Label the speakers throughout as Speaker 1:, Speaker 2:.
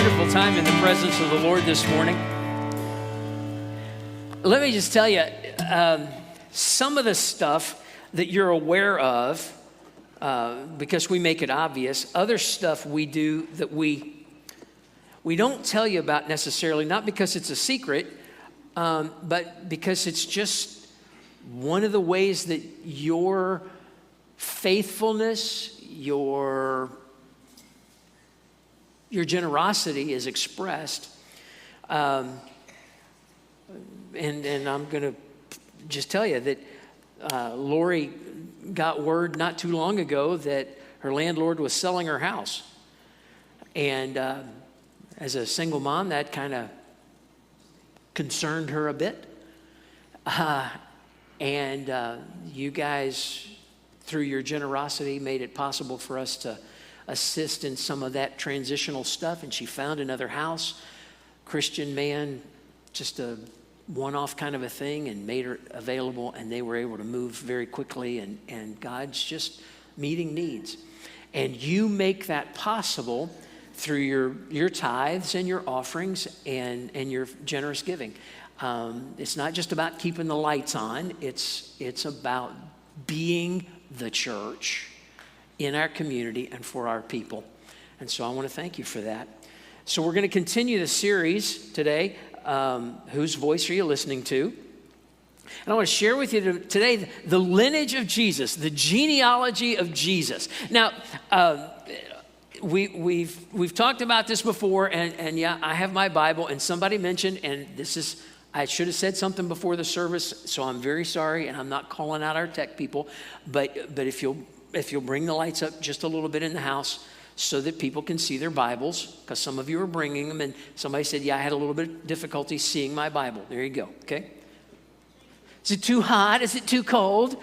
Speaker 1: wonderful time in the presence of the Lord this morning. Let me just tell you, some of the stuff that you're aware of, because we make it obvious, other stuff we do that we don't tell you about necessarily, not because it's a secret, but because it's just one of the ways that your faithfulness, your generosity is expressed. And I'm going to just tell you that Lori got word not too long ago that her landlord was selling her house. And as a single mom, that kind of concerned her a bit. And you guys, through your generosity, made it possible for us to assist in some of that transitional stuff. And she found another house, Christian man, just a one-off kind of a thing, and made her available, and they were able to move very quickly, and God's just meeting needs. And you make that possible through your tithes and your offerings and your generous giving. It's not just about keeping the lights on. It's about being the church in our community and for our people. And so I want to thank you for that. So we're going to continue the series today. Whose voice are you listening to? And I want to share with you today the lineage of Jesus, the genealogy of Jesus. Now, we've talked about this before, and yeah, I have my Bible, and somebody mentioned, and I should have said something before the service, so I'm very sorry, and I'm not calling out our tech people, but if you'll bring the lights up just a little bit in the house, so that people can see their Bibles, because some of you are bringing them, and somebody said, yeah, I had a little bit of difficulty seeing my Bible. There you go, okay? Is it too hot? Is it too cold?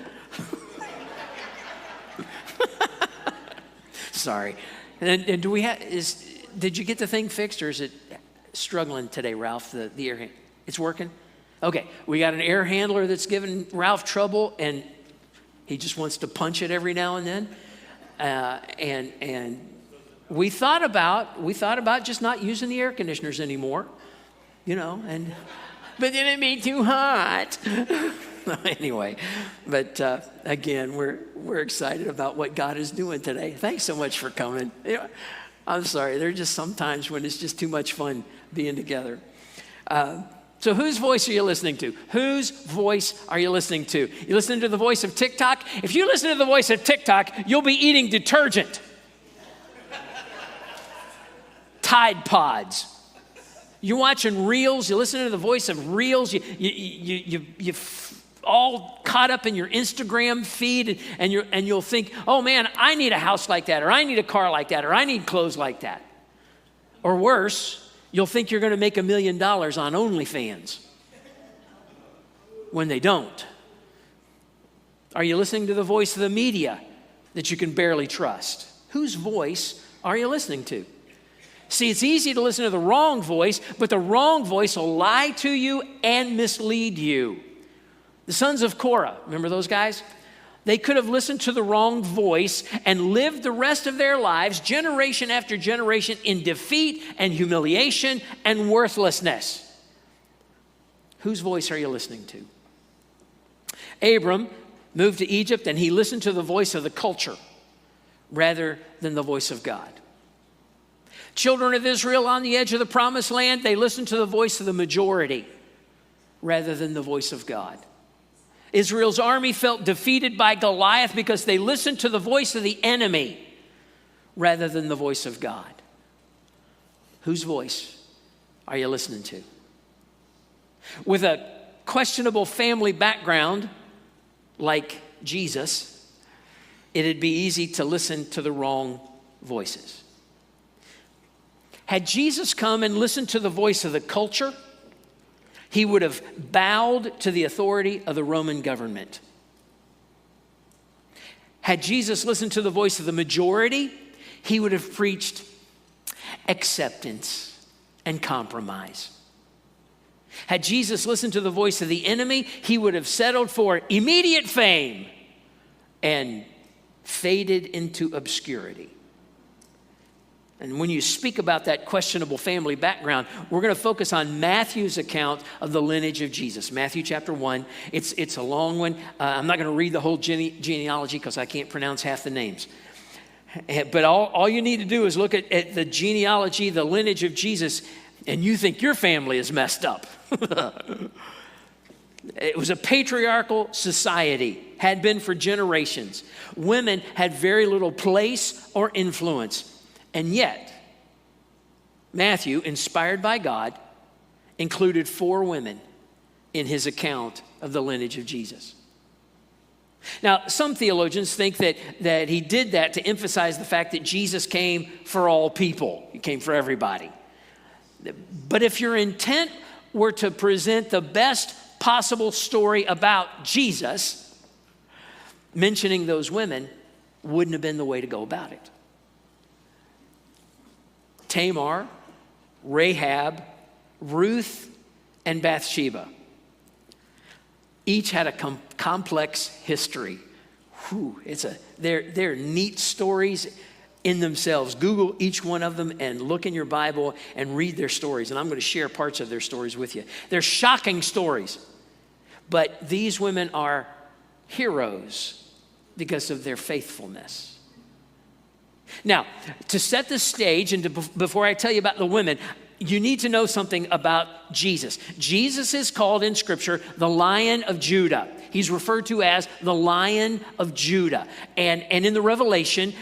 Speaker 1: Sorry. And did you get the thing fixed, or is it struggling today, Ralph, the air handler? It's working? Okay, we got an air handler that's giving Ralph trouble, and he just wants to punch it every now and then. And we thought about just not using the air conditioners anymore, but then it made too hot. Anyway, but again, we're excited about what God is doing today. Thanks so much for coming. I'm sorry, there's just some times when it's just too much fun being together. So whose voice are you listening to? Whose voice are you listening to? You listening to the voice of TikTok? If you listen to the voice of TikTok, you'll be eating detergent. Tide Pods. You're watching Reels. You listen to the voice of Reels. You all caught up in your Instagram feed, and you'll think, oh man, I need a house like that, or I need a car like that, or I need clothes like that. Or worse, you'll think you're going to make $1 million on OnlyFans when they don't. Are you listening to the voice of the media that you can barely trust? Whose voice are you listening to? See, it's easy to listen to the wrong voice, but the wrong voice will lie to you and mislead you. The sons of Korah, remember those guys? They could have listened to the wrong voice and lived the rest of their lives, generation after generation, in defeat and humiliation and worthlessness. Whose voice are you listening to? Abram moved to Egypt, and he listened to the voice of the culture rather than the voice of God. Children of Israel on the edge of the promised land, they listened to the voice of the majority rather than the voice of God. Israel's army felt defeated by Goliath because they listened to the voice of the enemy rather than the voice of God. Whose voice are you listening to? With a questionable family background like Jesus, it'd be easy to listen to the wrong voices. Had Jesus come and listened to the voice of the culture, he would have bowed to the authority of the Roman government. Had Jesus listened to the voice of the majority, he would have preached acceptance and compromise. Had Jesus listened to the voice of the enemy, he would have settled for immediate fame and faded into obscurity. And when you speak about that questionable family background, we're going to focus on Matthew's account of the lineage of Jesus. Matthew chapter 1. It's a long one. I'm not going to read the whole genealogy because I can't pronounce half the names. But all you need to do is look at the genealogy, the lineage of Jesus, and you think your family is messed up. It was a patriarchal society, had been for generations. Women had very little place or influence. And yet, Matthew, inspired by God, included 4 women in his account of the lineage of Jesus. Now, some theologians think that he did that to emphasize the fact that Jesus came for all people. He came for everybody. But if your intent were to present the best possible story about Jesus, mentioning those women wouldn't have been the way to go about it. Tamar, Rahab, Ruth, and Bathsheba each had a complex history. They're neat stories in themselves. Google each one of them and look in your Bible and read their stories. And I'm going to share parts of their stories with you. They're shocking stories, but these women are heroes because of their faithfulness. Now, to set the stage and before I tell you about the women, you need to know something about Jesus. Jesus is called in Scripture the Lion of Judah. He's referred to as the Lion of Judah. And in the Revelation,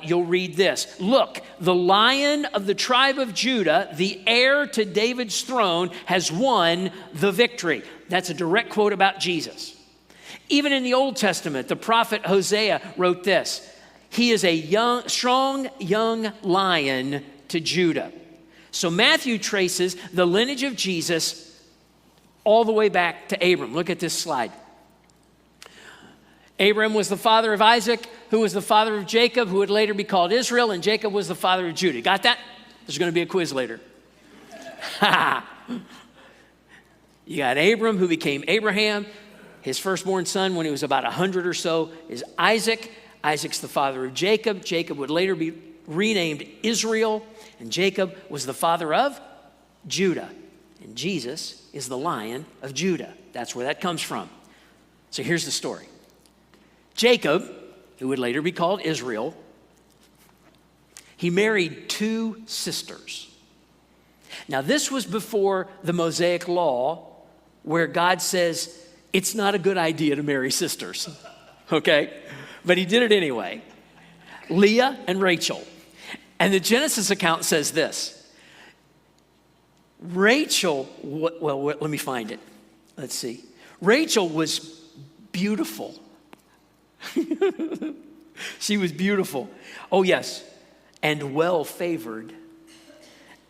Speaker 1: you'll read this. Look, the Lion of the tribe of Judah, the heir to David's throne, has won the victory. That's a direct quote about Jesus. Even in the Old Testament, the prophet Hosea wrote this. He is a strong young lion to Judah. So Matthew traces the lineage of Jesus all the way back to Abram. Look at this slide. Abram was the father of Isaac, who was the father of Jacob, who would later be called Israel, and Jacob was the father of Judah. Got that? There's going to be a quiz later. You got Abram, who became Abraham. His firstborn son, when he was about 100 or so, is Isaac. Isaac's the father of Jacob. Jacob would later be renamed Israel. And Jacob was the father of Judah. And Jesus is the Lion of Judah. That's where that comes from. So here's the story. Jacob, who would later be called Israel, he married 2 sisters. Now, this was before the Mosaic law, where God says it's not a good idea to marry sisters, okay? But he did it anyway. Leah and Rachel. And the Genesis account says this. Rachel, well, let me find it. Let's see. Rachel was beautiful. She was beautiful. Oh, yes. And well-favored.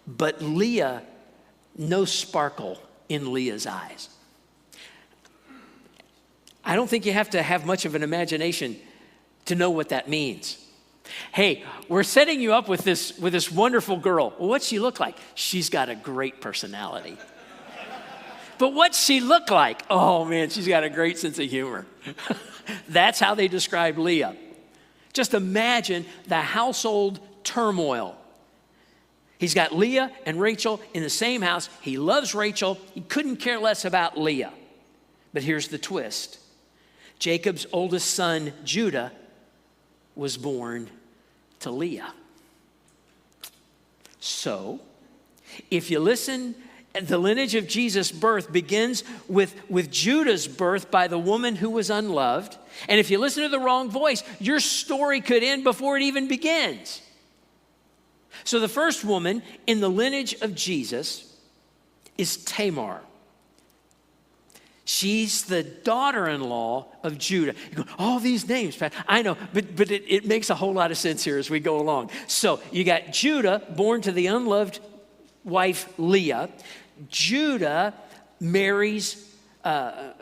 Speaker 1: But Leah, no sparkle in Leah's eyes. I don't think you have to have much of an imagination to know what that means. Hey, we're setting you up with this wonderful girl. Well, what's she look like? She's got a great personality. But what's she look like? Oh man, she's got a great sense of humor. That's how they describe Leah. Just imagine the household turmoil. He's got Leah and Rachel in the same house. He loves Rachel. He couldn't care less about Leah. But here's the twist. Jacob's oldest son, Judah, was born to Leah. So, if you listen, the lineage of Jesus' birth begins with Judah's birth by the woman who was unloved. And if you listen to the wrong voice, your story could end before it even begins. So the first woman in the lineage of Jesus is Tamar. She's the daughter-in-law of Judah. You go, all these names, Pat. I know, but it makes a whole lot of sense here as we go along. So you got Judah, born to the unloved wife Leah. Judah marries, has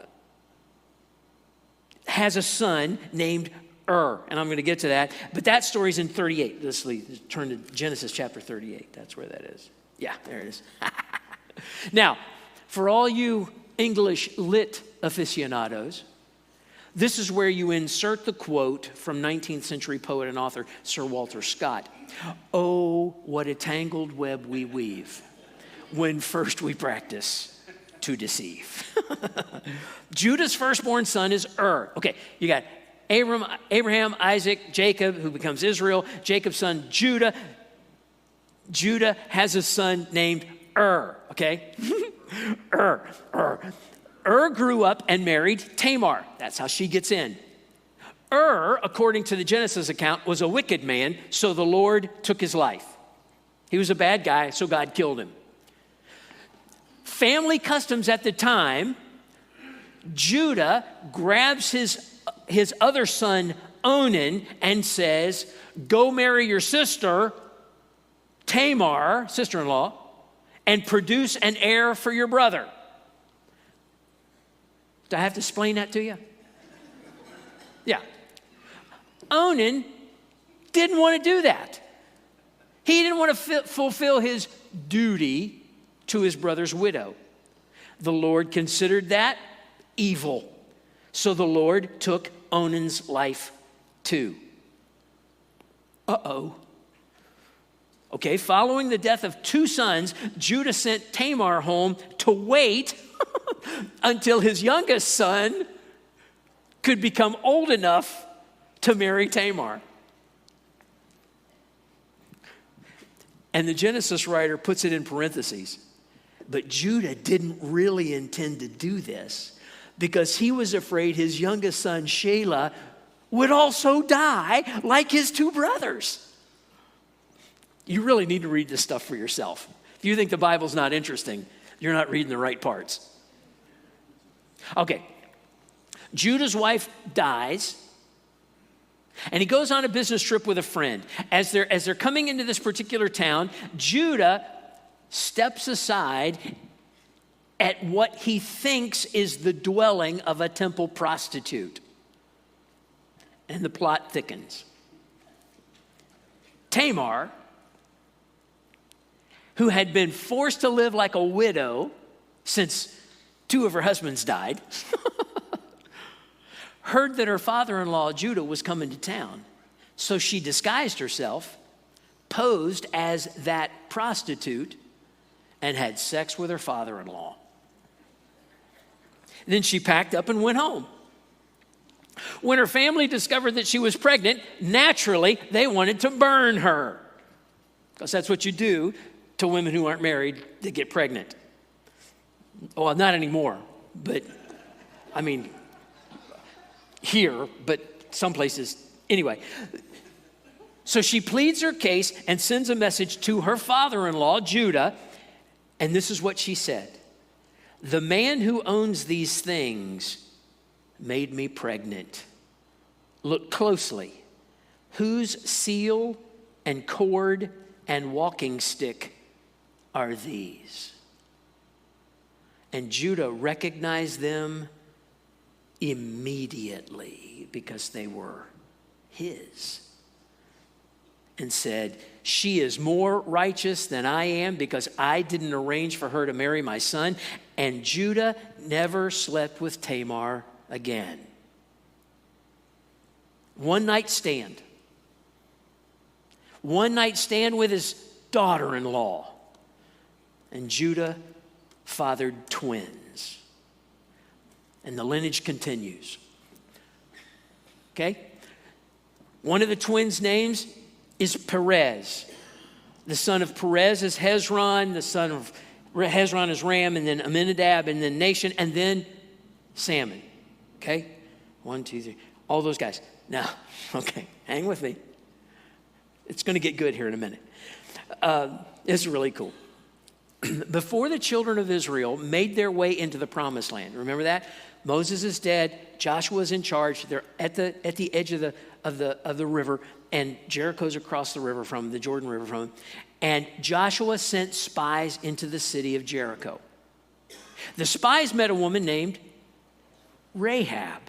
Speaker 1: a son named and I'm going to get to that. But that story's in 38. Let's turn to Genesis chapter 38. That's where that is. Yeah, there it is. Now, for all you English lit aficionados, This is where you insert the quote from 19th century poet and author Sir Walter Scott. Oh, what a tangled web we weave when first we practice to deceive. Judah's firstborn son is Okay, you got Abraham, Isaac, Jacob, who becomes Israel, Jacob's son Judah. Judah has a son named okay? Grew up and married Tamar. That's how she gets in. According to the Genesis account, was a wicked man, so the Lord took his life. He was a bad guy, so God killed him. Family customs at the time, Judah grabs his other son, Onan, and says, go marry your sister, Tamar, sister-in-law, and produce an heir for your brother. Do I have to explain that to you? Yeah. Onan didn't want to do that. He didn't want to fulfill his duty to his brother's widow. The Lord considered that evil. So the Lord took Onan's life too. Okay, following the death of 2 sons, Judah sent Tamar home to wait until his youngest son could become old enough to marry Tamar. And the Genesis writer puts it in parentheses. But Judah didn't really intend to do this because he was afraid his youngest son, Shelah, would also die like his 2 brothers. You really need to read this stuff for yourself. If you think the Bible's not interesting, you're not reading the right parts. Okay, Judah's wife dies, and he goes on a business trip with a friend. As they're coming into this particular town, Judah steps aside at what he thinks is the dwelling of a temple prostitute. And the plot thickens. Tamar, who had been forced to live like a widow since 2 of her husbands died, heard that her father-in-law, Judah, was coming to town. So she disguised herself, posed as that prostitute, and had sex with her father-in-law. Then she packed up and went home. When her family discovered that she was pregnant, naturally, they wanted to burn her. Because that's what you do to women who aren't married that get pregnant. Well, not anymore, but I mean, here, but some places. Anyway, so she pleads her case and sends a message to her father-in-law, Judah, and this is what she said. The man who owns these things made me pregnant. Look closely. Whose seal and cord and walking stick are these? And Judah recognized them immediately because they were his, and said, she is more righteous than I am because I didn't arrange for her to marry my son. And Judah never slept with Tamar again. One night stand with his daughter-in-law. And Judah fathered twins. And the lineage continues. Okay? One of the twins' names is Perez. The son of Perez is Hezron. The son of Hezron is Ram, and then Amminadab, and then Nation, and then Salmon. Okay? 1, 2, 3. All those guys. Now, okay, hang with me. It's going to get good here in a minute. It's really cool. Before the children of Israel made their way into the promised land, remember that? Moses is dead. Joshua's in charge. They're at the edge of the river, and Jericho's across the river from the Jordan River from them. And Joshua sent spies into the city of Jericho. The spies met a woman named Rahab,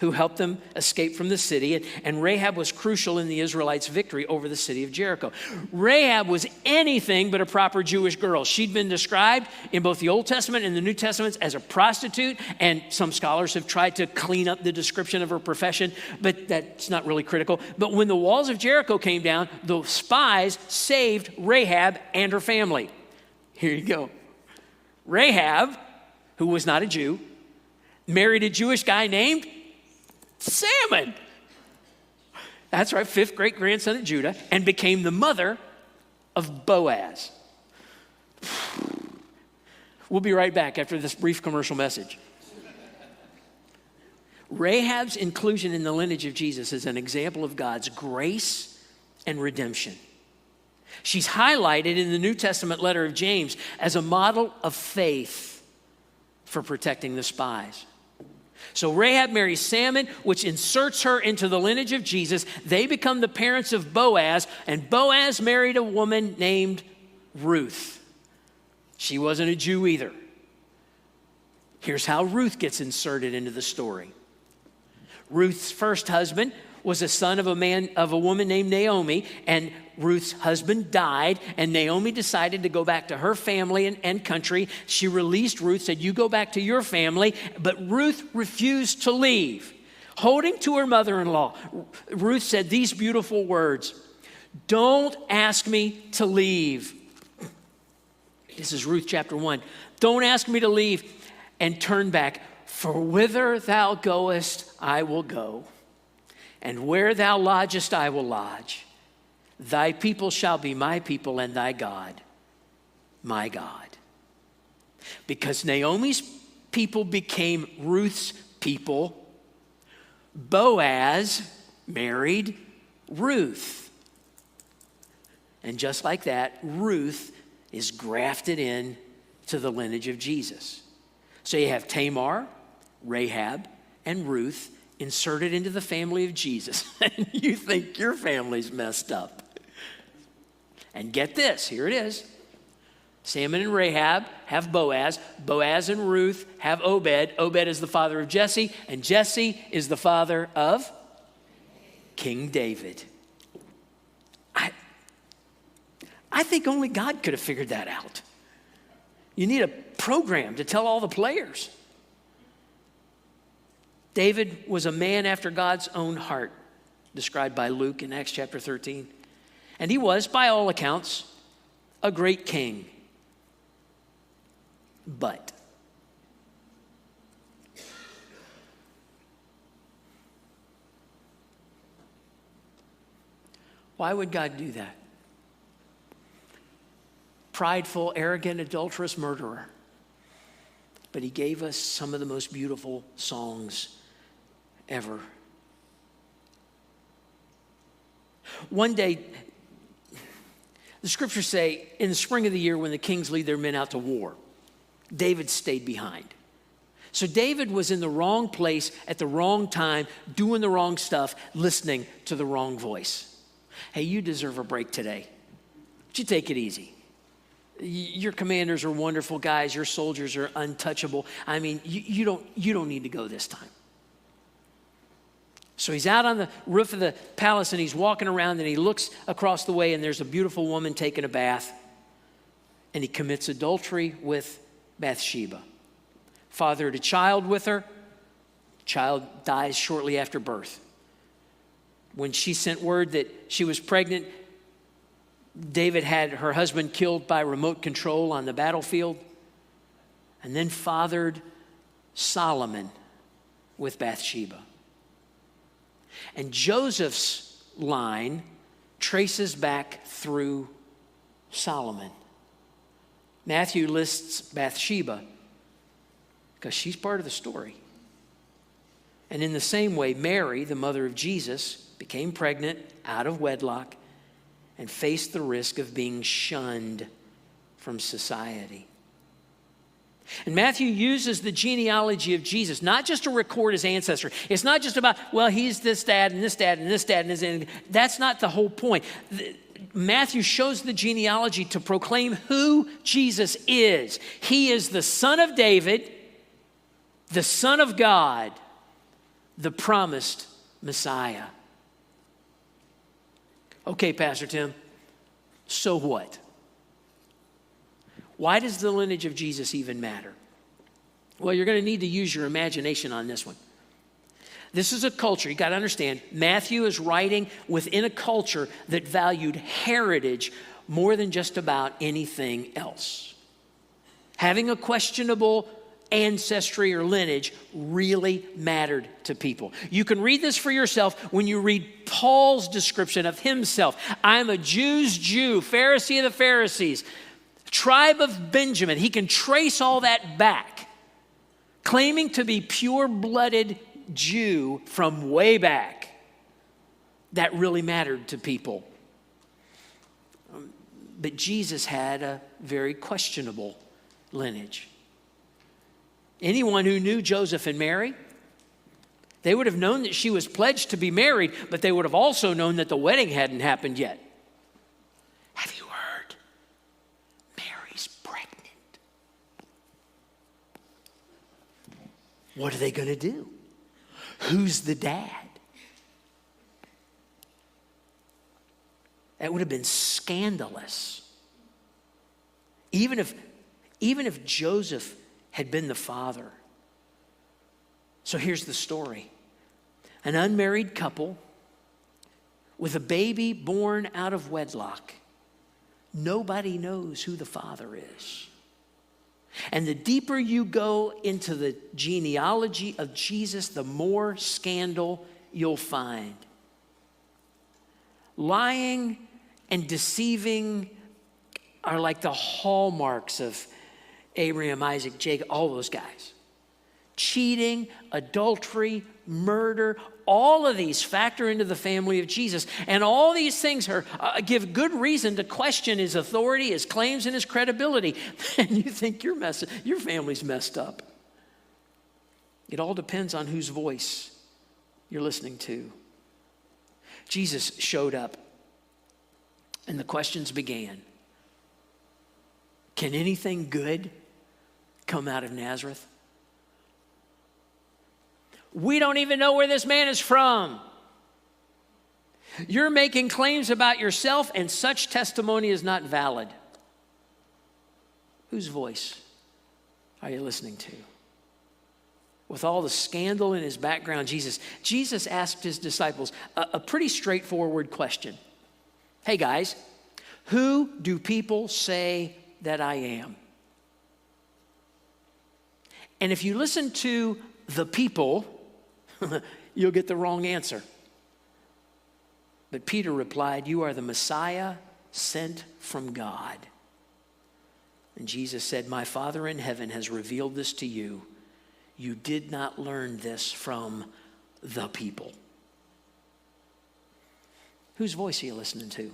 Speaker 1: who helped them escape from the city. And Rahab was crucial in the Israelites' victory over the city of Jericho. Rahab was anything but a proper Jewish girl. She'd been described in both the Old Testament and the New Testaments as a prostitute, and some scholars have tried to clean up the description of her profession, but that's not really critical. But when the walls of Jericho came down, the spies saved Rahab and her family. Here you go. Rahab, who was not a Jew, married a Jewish guy named Salmon. That's right, fifth great-grandson of Judah, and became the mother of Boaz. We'll be right back after this brief commercial message. Rahab's inclusion in the lineage of Jesus is an example of God's grace and redemption. She's highlighted in the New Testament letter of James as a model of faith for protecting the spies. So Rahab marries Salmon, which inserts her into the lineage of Jesus. They become the parents of Boaz, and Boaz married a woman named Ruth. She wasn't a Jew either. Here's how Ruth gets inserted into the story. Ruth's first husband was a son of a woman named Naomi, and Ruth's husband died, and Naomi decided to go back to her family and country. She released Ruth, said, "You go back to your family," but Ruth refused to leave. Holding to her mother-in-law, Ruth said these beautiful words, "Don't ask me to leave." This is Ruth chapter 1. "Don't ask me to leave and turn back, for whither thou goest, I will go, and where thou lodgest, I will lodge. Thy people shall be my people, and thy God, my God." Because Naomi's people became Ruth's people, Boaz married Ruth. And just like that, Ruth is grafted in to the lineage of Jesus. So you have Tamar, Rahab, and Ruth inserted into the family of Jesus. And you think your family's messed up. And get this, here it is. Salmon and Rahab have Boaz. Boaz and Ruth have Obed. Obed is the father of Jesse, and Jesse is the father of King David. I think only God could have figured that out. You need a program to tell all the players. David was a man after God's own heart, described by Luke in Acts chapter 13. And he was, by all accounts, a great king. But why would God do that? Prideful, arrogant, adulterous murderer. But he gave us some of the most beautiful songs ever. One day, the scriptures say, in the spring of the year when the kings lead their men out to war, David stayed behind. So David was in the wrong place at the wrong time, doing the wrong stuff, listening to the wrong voice. Hey, you deserve a break today. Would you take it easy? Your commanders are wonderful guys. Your soldiers are untouchable. I mean, you don't need to go this time. So he's out on the roof of the palace and he's walking around and he looks across the way and there's a beautiful woman taking a bath and he commits adultery with Bathsheba. Fathered a child with her. Child dies shortly after birth. When she sent word that she was pregnant, David had her husband killed by remote control on the battlefield and then fathered Solomon with Bathsheba. And Joseph's line traces back through Solomon. Matthew lists Bathsheba because she's part of the story. And in the same way, Mary, the mother of Jesus, became pregnant out of wedlock and faced the risk of being shunned from society. And Matthew uses the genealogy of Jesus not just to record his ancestry. It's not just about, well, he's this dad and this dad and this dad and this dad. That's not the whole point. Matthew shows the genealogy to proclaim who Jesus is. He is the son of David, the son of God, the promised Messiah. Okay, Pastor Tim, so what? Why does the lineage of Jesus even matter? Well, you're going to need to use your imagination on this one. This is a culture, you got to understand, Matthew is writing within a culture that valued heritage more than just about anything else. Having a questionable ancestry or lineage really mattered to people. You can read this for yourself when you read Paul's description of himself. I'm a Jew's Jew, Pharisee of the Pharisees, tribe of Benjamin. He can trace all that back, claiming to be pure-blooded Jew from way back. That really mattered to people. But Jesus had a very questionable lineage. Anyone who knew Joseph and Mary, they would have known that she was pledged to be married, but they would have also known that the wedding hadn't happened yet. Have you heard? Mary's pregnant. What are they going to do? Who's the dad? That would have been scandalous. Even if Joseph had been the father. So here's the story. An unmarried couple with a baby born out of wedlock. Nobody knows who the father is. And the deeper you go into the genealogy of Jesus, the more scandal you'll find. Lying and deceiving are like the hallmarks of Abraham, Isaac, Jacob, all those guys. Cheating, adultery, murder, all of these factor into the family of Jesus. And all these things give good reason to question his authority, his claims, and his credibility. And you think your family's messed up. It all depends on whose voice you're listening to. Jesus showed up, and the questions began. Can anything good come out of Nazareth? We don't even know where this man is from. You're making claims about yourself, and such testimony is not valid. Whose voice are you listening to? With all the scandal in his background, Jesus asked his disciples a pretty straightforward question. Hey guys, who do people say that I am? And if you listen to the people, you'll get the wrong answer. But Peter replied, you are the Messiah sent from God. And Jesus said, my Father in heaven has revealed this to you. You did not learn this from the people. Whose voice are you listening to?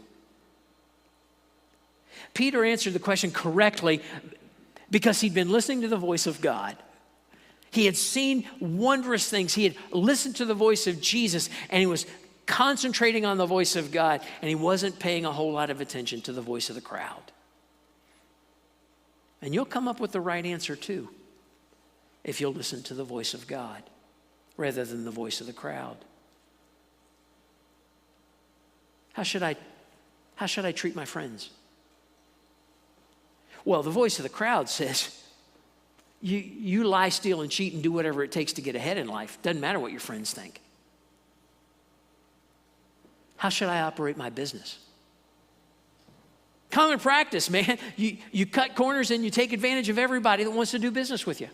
Speaker 1: Peter answered the question correctly because he'd been listening to the voice of God. He had seen wondrous things. He had listened to the voice of Jesus, and he was concentrating on the voice of God, and he wasn't paying a whole lot of attention to the voice of the crowd. And you'll come up with the right answer too, if you'll listen to the voice of God rather than the voice of the crowd. How should I treat my friends? Well, the voice of the crowd says, you lie, steal, and cheat and do whatever it takes to get ahead in life. Doesn't matter what your friends think. How should I operate my business? Common practice, man. You cut corners and you take advantage of everybody that wants to do business with you.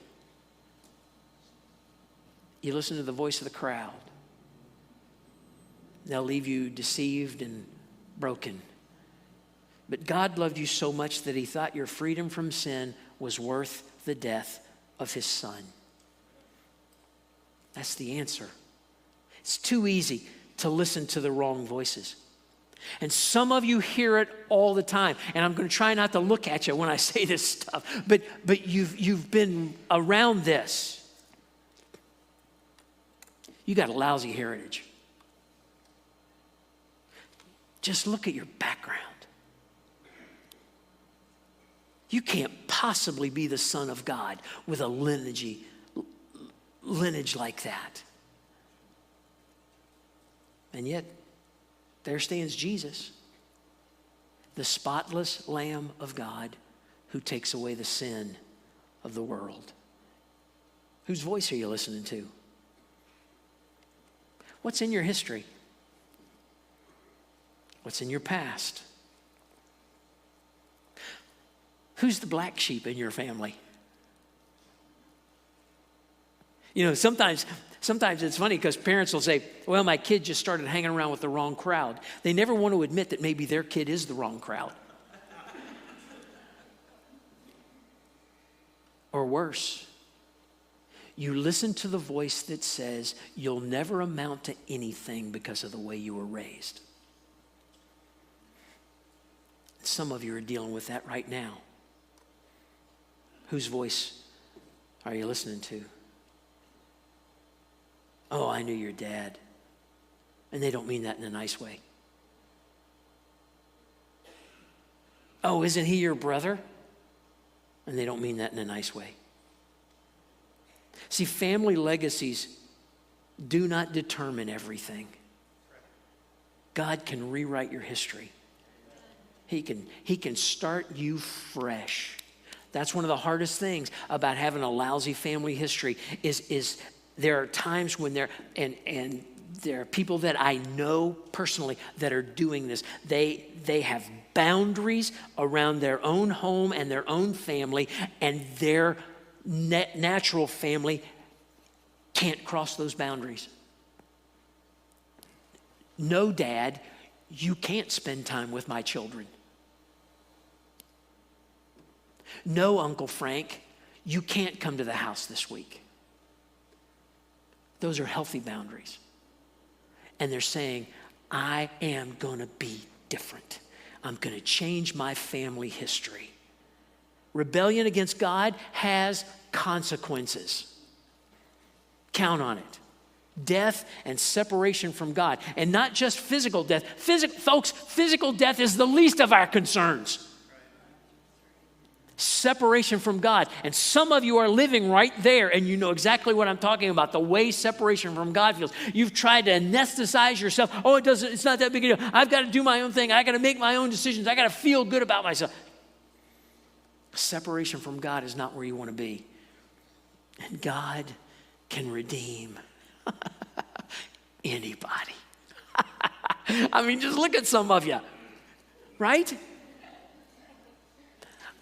Speaker 1: You listen to the voice of the crowd. They'll leave you deceived and broken. But God loved you so much that he thought your freedom from sin was worth the death of his son. That's the answer. It's too easy to listen to the wrong voices. And some of you hear it all the time. And I'm going to try not to look at you when I say this stuff. But you've been around this. You got a lousy heritage. Just look at your background. You can't possibly be the son of God with a lineage like that. And yet, there stands Jesus, the spotless Lamb of God who takes away the sin of the world. Whose voice are you listening to? What's in your history? What's in your past? Who's the black sheep in your family? You know, sometimes it's funny because parents will say, well, my kid just started hanging around with the wrong crowd. They never want to admit that maybe their kid is the wrong crowd. Or worse, you listen to the voice that says you'll never amount to anything because of the way you were raised. Some of you are dealing with that right now. Whose voice are you listening to? Oh, I knew your dad. And they don't mean that in a nice way. Oh, isn't he your brother? And they don't mean that in a nice way. See, family legacies do not determine everything. God can rewrite your history. He can start you fresh. That's one of the hardest things about having a lousy family history is there are times when there are people that I know personally that are doing this. They have boundaries around their own home and their own family, and their natural family can't cross those boundaries. No, Dad, you can't spend time with my children. No, Uncle Frank, you can't come to the house this week. Those are healthy boundaries. And they're saying, I am going to be different. I'm going to change my family history. Rebellion against God has consequences. Count on it. Death and separation from God. And not just physical death. Folks, physical death is the least of our concerns. Separation from God. And some of you are living right there, and you know exactly what I'm talking about, the way separation from God feels. You've tried to anesthetize yourself. Oh, it's not that big a deal. I've got to do my own thing. I got to make my own decisions. I got to feel good about myself. Separation from God is not where you want to be. And God can redeem anybody. I mean, just look at some of you, right?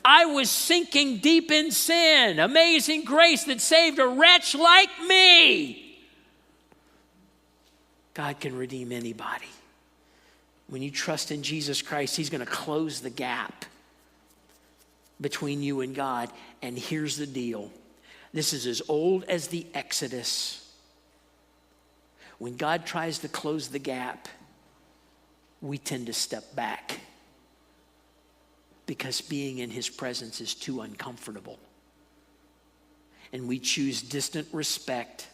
Speaker 1: I was sinking deep in sin. Amazing grace that saved a wretch like me. God can redeem anybody. When you trust in Jesus Christ, he's going to close the gap between you and God. And here's the deal. This is as old as the Exodus. When God tries to close the gap, we tend to step back, because being in his presence is too uncomfortable. And we choose distant respect,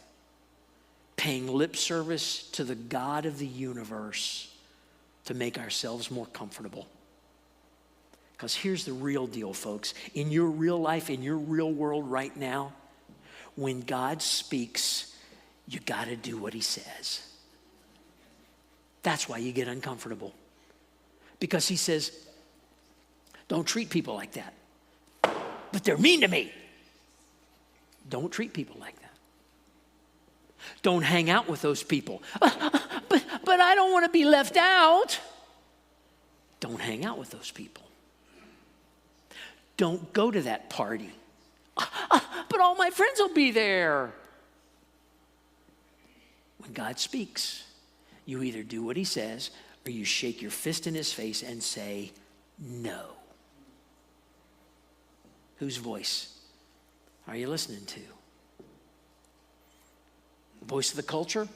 Speaker 1: paying lip service to the God of the universe to make ourselves more comfortable. Because here's the real deal, folks. In your real life, in your real world right now, when God speaks, you got to do what he says. That's why you get uncomfortable. Because he says, don't treat people like that. But they're mean to me. Don't treat people like that. Don't hang out with those people. But I don't want to be left out. Don't hang out with those people. Don't go to that party. But all my friends will be there. When God speaks, you either do what he says or you shake your fist in his face and say, no. Whose voice are you listening to? The voice of the culture?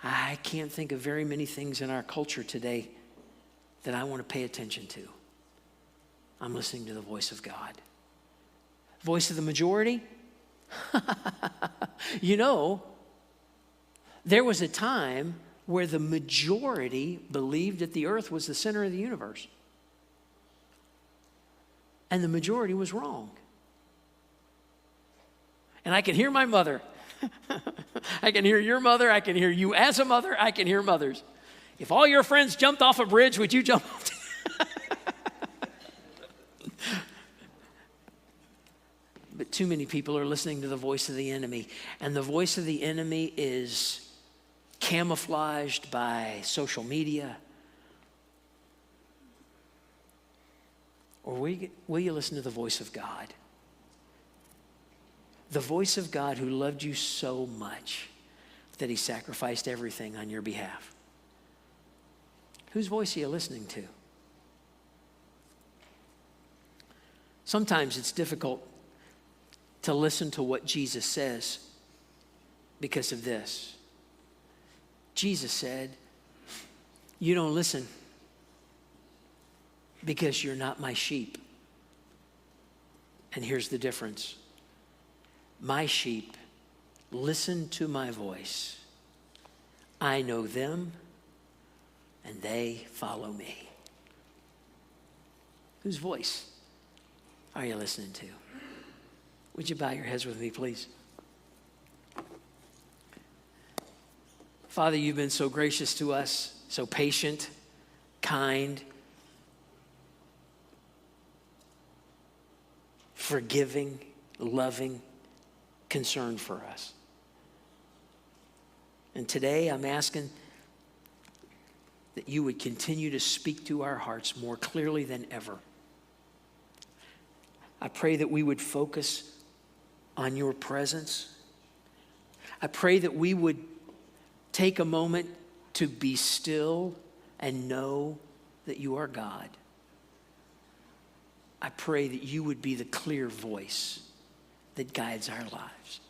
Speaker 1: I can't think of very many things in our culture today that I want to pay attention to. I'm listening to the voice of God. Voice of the majority? You know, there was a time where the majority believed that the earth was the center of the universe. And the majority was wrong. And I can hear my mother I can hear your mother. I can hear you as a mother. I can hear mothers. If all your friends jumped off a bridge, would you jump off? But too many people are listening to the voice of the enemy. And the voice of the enemy is camouflaged by social media. Or will you listen to the voice of God? The voice of God who loved you so much that he sacrificed everything on your behalf. Whose voice are you listening to? Sometimes it's difficult to listen to what Jesus says because of this. Jesus said, you don't listen because you're not my sheep. And here's the difference. My sheep listen to my voice. I know them and they follow me. Whose voice are you listening to? Would you bow your heads with me, please? Father, you've been so gracious to us, so patient, kind, forgiving, loving, concerned for us. And today I'm asking that you would continue to speak to our hearts more clearly than ever. I pray that we would focus on your presence. I pray that we would take a moment to be still and know that you are God. I pray that you would be the clear voice that guides our lives.